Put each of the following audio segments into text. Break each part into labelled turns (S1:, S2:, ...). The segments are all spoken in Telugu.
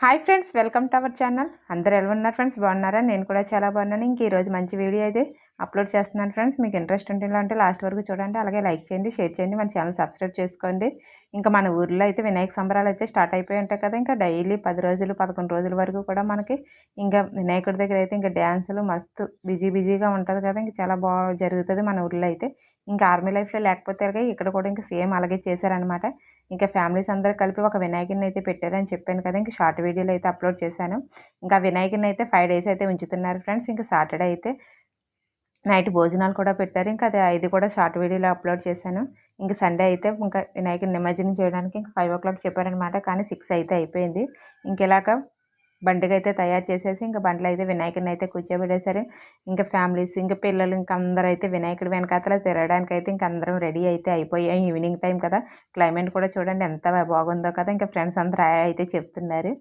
S1: Hi friends, welcome to our channel. అందరూ ఎలా ఉన్నారు ఫ్రెండ్స్? బాగున్నారా? నేను కూడా చాలా బాగున్నాను. ఇంక ఈరోజు మంచి వీడియో అయితే అప్లోడ్ చేస్తున్నాను ఫ్రెండ్స్. మీకు ఇంట్రెస్ట్ ఉంటే లాస్ట్ వరకు చూడండి. అలాగే లైక్ చేయండి, షేర్ చేయండి, మన ఛానల్ సబ్స్క్రైబ్ చేసుకోండి. ఇంకా మన ఊర్లో అయితే వినాయక సంబరాలు అయితే స్టార్ట్ అయిపోయి ఉంటాయి కదా. ఇంకా డైలీ 10 రోజులు 11 రోజుల వరకు కూడా మనకి ఇంకా వినాయకుడి దగ్గర అయితే ఇంకా డ్యాన్సులు మస్తు బిజీగా ఉంటుంది కదా. ఇంకా చాలా బాగా జరుగుతుంది మన ఊర్లో అయితే. ఇంకా ఆర్మీ లైఫ్లో లేకపోతే ఇక్కడ కూడా ఇంకా సేమ్ అలాగే చేశారనమాట. ఇంకా ఫ్యామిలీస్ అందరూ కలిపి ఒక వినాయకుడిని అయితే పెట్టారని చెప్పాను కదా. ఇంకా షార్ట్ వీడియోలు అయితే అప్లోడ్ చేశాను. ఇంకా వినాయకుడిని అయితే 5 డేస్ అయితే ఉంచుతున్నారు ఫ్రెండ్స్. ఇంకా సాటర్డే అయితే నైట్ భోజనాలు కూడా పెట్టారు. ఇంకా అది కూడా షార్ట్ వీడియోలో అప్లోడ్ చేశాను. ఇంకా సండే అయితే ఇంకా వినాయకుడిని నిమజ్జనం చేయడానికి ఇంకా 5 o'clock చెప్పారనమాట. కానీ 6 అయితే అయిపోయింది. ఇంకెలాగా బండిగా అయితే తయారు చేసేసి ఇంకా బండ్లో అయితే వినాయకుడిని అయితే కూర్చోబెట్టేశారు. ఇంకా ఫ్యామిలీస్ ఇంకా పిల్లలు ఇంకా అందరూ అయితే వినాయకుడి వెనకాతల తిరగడానికి అయితే ఇంకా అందరం రెడీ అయితే అయిపోయాం. ఈవినింగ్ టైం కదా, క్లైమేట్ కూడా చూడండి ఎంత బాగుందో కదా. ఇంకా ఫ్రెండ్స్ అందరూ అయితే చెప్తున్నారు.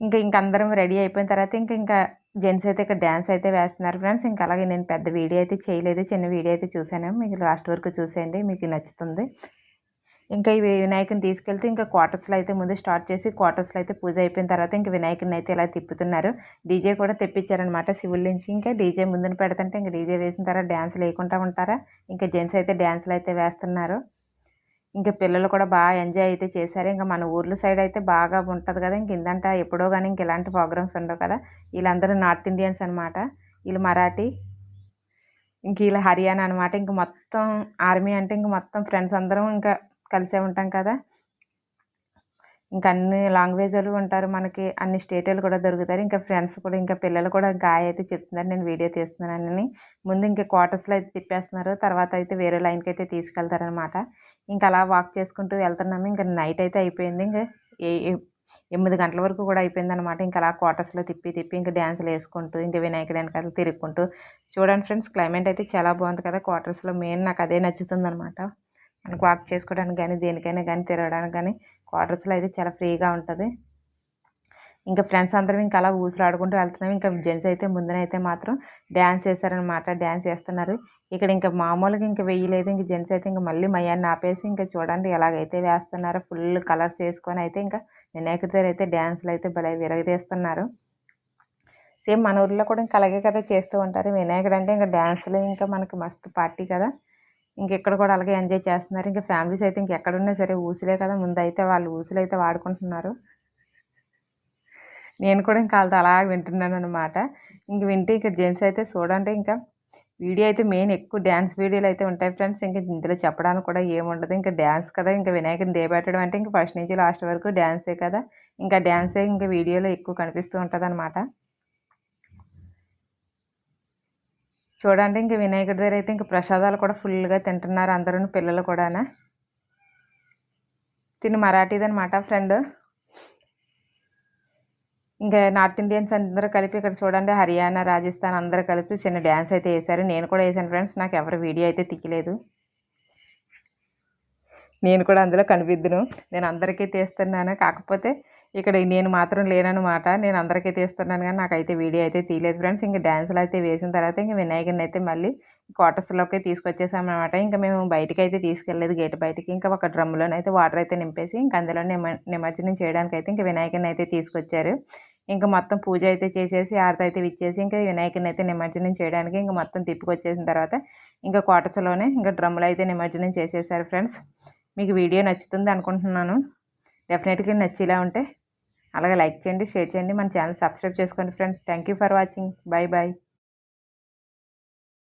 S1: ఇంకా అందరం రెడీ అయిపోయిన తర్వాత ఇంకా జెంట్స్ అయితే ఇక్కడ డ్యాన్స్ అయితే వేస్తున్నారు ఫ్రెండ్స్. ఇంకా అలాగే నేను పెద్ద వీడియో అయితే చేయలేదు, చిన్న వీడియో అయితే చూశాను. మీకు లాస్ట్ వరకు చూసేయండి, మీకు నచ్చుతుంది. ఇంకా ఈ వినాయకుని తీసుకెళ్తే ఇంకా క్వార్టర్స్లో అయితే ముందు స్టార్ట్ చేసి క్వార్టర్స్లో అయితే పూజ అయిపోయిన తర్వాత ఇంకా వినాయకుని అయితే ఇలా తిప్పుతున్నారు. డీజే కూడా తెప్పించారనమాట శివుల నుంచి. ఇంకా డీజే ముందున పెడుతుంటే ఇంకా డీజే వేసిన తర్వాత డ్యాన్స్ లేకుండా ఉంటారా. ఇంకా జెంట్స్ అయితే డ్యాన్స్లు అయితే వేస్తున్నారు. ఇంకా పిల్లలు కూడా బాగా ఎంజాయ్ అయితే చేశారు. ఇంకా మన ఊర్ల సైడ్ అయితే బాగా ఉంటుంది కదా. ఇంక ఇందంట ఎప్పుడో కానీ ఇంక ఇలాంటి ప్రోగ్రామ్స్ ఉండవు కదా. వీళ్ళందరూ నార్త్ ఇండియన్స్ అనమాట. వీళ్ళు మరాఠీ, ఇంక వీళ్ళు హర్యానా అనమాట. ఇంక మొత్తం ఆర్మీ అంటే ఇంక మొత్తం ఫ్రెండ్స్ అందరం ఇంకా కలిసే ఉంటాం కదా. ఇంకా అన్ని లాంగ్వేజ్లు ఉంటారు మనకి, అన్ని స్టేట్లు కూడా దొరుకుతారు. ఇంకా ఫ్రెండ్స్ కూడా ఇంకా పిల్లలు కూడా గాయ అయితే చెప్తున్నారు నేను వీడియో తీస్తున్నానని. ముందు ఇంకా క్వార్టర్స్లో అయితే తిప్పేస్తున్నారు, తర్వాత అయితే వేరే లైన్కి అయితే తీసుకెళ్తారనమాట. ఇంకా అలా వాక్ చేసుకుంటూ వెళ్తున్నాము. ఇంకా నైట్ అయితే అయిపోయింది. ఇంకా 8 గంటల వరకు కూడా అయిపోయిందనమాట. ఇంకా అలా క్వార్టర్స్లో తిప్పి ఇంకా డ్యాన్సులు వేసుకుంటూ ఇంకా వినాయకుడి వెనకాల తిరుగుకుంటూ చూడండి ఫ్రెండ్స్. క్లైమేట్ అయితే చాలా బాగుంది కదా క్వార్టర్స్లో. మెయిన్ నాకు అదే నచ్చుతుంది అనమాట. మనకు వాక్ చేసుకోవడానికి కానీ దేనికైనా కానీ తిరగడానికి కానీ క్వార్టర్స్లో అయితే చాలా ఫ్రీగా ఉంటుంది. ఇంకా ఫ్రెండ్స్ అందరం ఇంకా అలా ఊసులాడుకుంటూ వెళ్తున్నాం. ఇంకా జెంట్స్ అయితే ముందునైతే మాత్రం డ్యాన్స్ వేశారనమాట, డ్యాన్స్ చేస్తున్నారు. ఇక్కడ ఇంకా మామూలుగా ఇంకా వేయలేదు. ఇంక జెంట్స్ అయితే ఇంకా మళ్ళీ మయాన్ని ఆపేసి ఇంకా చూడండి ఎలాగైతే వేస్తున్నారు. ఫుల్ కలర్స్ వేసుకొని అయితే ఇంకా వినాయకుడి దగ్గర అయితే డ్యాన్స్లు అయితే భలే విరగదీస్తున్నారు. సేమ్ మన ఊర్లో కూడా ఇంకా అలాగే కదా చేస్తూ ఉంటారు. వినాయకుడు అంటే ఇంకా డ్యాన్స్లు ఇంకా మనకి మస్తు పార్టీ కదా. ఇక్కడ కూడా అలాగే ఎంజాయ్ చేస్తున్నారు. ఇంకా ఫ్యామిలీస్ అయితే ఇంకెక్కడున్నా సరే ఊసులే కదా. ముందు అయితే వాళ్ళు ఊసులు అయితే వాడుకుంటున్నారు. నేను కూడా ఇంకా వాళ్ళతో అలా వింటున్నాను అనమాట. ఇంక వింటే ఇక్కడ జెంట్స్ అయితే చూడండి ఇంకా వీడియో అయితే మెయిన్ ఎక్కువ డ్యాన్స్ వీడియోలు అయితే ఉంటాయి ఫ్రెండ్స్. ఇంకా ఇందులో చెప్పడానికి కూడా ఏముండదు. ఇంకా డ్యాన్స్ కదా, ఇంకా వినాయకుని దేబెట్టడం అంటే ఇంకా ఫస్ట్ నుంచి లాస్ట్ వరకు డ్యాన్సే కదా. ఇంకా డ్యాన్సే ఇంకా వీడియోలో ఎక్కువ కనిపిస్తూ ఉంటుంది అనమాట. చూడండి ఇంక వినాయకుడి దగ్గర అయితే ఇంకా ప్రసాదాలు కూడా ఫుల్గా తింటున్నారు అందరూ, పిల్లలు కూడా. తిని మరాఠీది అనమాట ఫ్రెండ్. ఇంకా నార్త్ ఇండియన్స్ అందరూ కలిపి ఇక్కడ చూడండి హర్యానా, రాజస్థాన్ అందరూ కలిపి చిన్న డ్యాన్స్ అయితే వేశారు. నేను కూడా వేసాను ఫ్రెండ్స్. నాకు ఎవరు వీడియో అయితే తీయలేదు, నేను కూడా అందులో కనిపిద్దును. నేను అందరికీ తీస్తున్నాను, కాకపోతే ఇక్కడ నేను మాత్రం లేనమాట. నేను అందరికీ తీస్తున్నాను కానీ నాకైతే వీడియో అయితే తీయలేదు ఫ్రెండ్స్. ఇంకా డ్యాన్సులు అయితే వేసిన తర్వాత ఇంకా వినాయకుడిని అయితే మళ్ళీ క్వార్టర్స్లోకి తీసుకొచ్చేసామన్నమాట. ఇంకా మేము బయటకి అయితే తీసుకెళ్ళలేదు, గేట్ బయటికి. ఇంకా ఒక డ్రమ్లోనైతే వాటర్ అయితే నింపేసి ఇంకా అందులో నిమజ్జనం చేయడానికి అయితే ఇంకా వినాయకుడిని అయితే తీసుకొచ్చారు. ఇంకా మొత్తం పూజ అయితే చేసేసి ఆరతి అయితే ఇచ్చేసి ఇంకా వినాయకుడిని అయితే నిమజ్జనం చేయడానికి ఇంకా మొత్తం తిప్పుకొచ్చేసిన తర్వాత ఇంకా క్వార్టర్స్లోనే ఇంకా డ్రమ్ములు అయితే నిమజ్జనం చేసేసారు ఫ్రెండ్స్. మీకు వీడియో నచ్చుతుంది అనుకుంటున్నాను. డెఫినెట్గా నచ్చేలా ఉంటే అలాగే లైక్ చేయండి, షేర్ చేయండి, మన ఛానల్ సబ్స్క్రైబ్ చేసుకోండి friends. Thank you for watching. Bye bye.